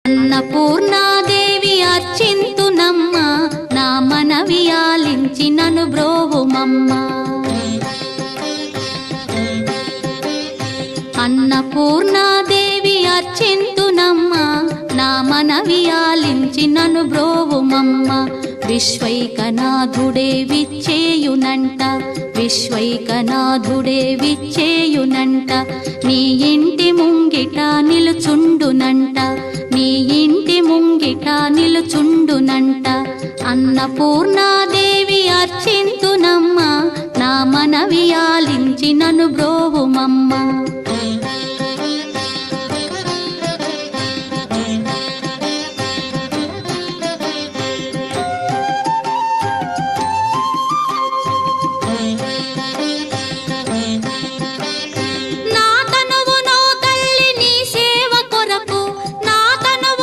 అన్నపూర్ణాదేవి అర్చింతునమ్మ, నా మనవి ఆలించి నను బ్రోవుమమ్మ. అన్నపూర్ణాదేవి అర్చింతునమ్మ, నా మనవి ఆలించి నను బ్రోవుమమ్మ. విశ్వైకనాథుడే విచ్చేయునంట, విశ్వైకనాథుడే విచ్చేయునంట. నీ ఇంటి ముంగిట నిలుచుండునంట, నీ ఇంటి ముంగిట నిలుచుండునంట. అన్నపూర్ణాదేవి అర్చింతునమ్మ, నా మనవి ఆలించి నను బ్రోవుమమ్మ.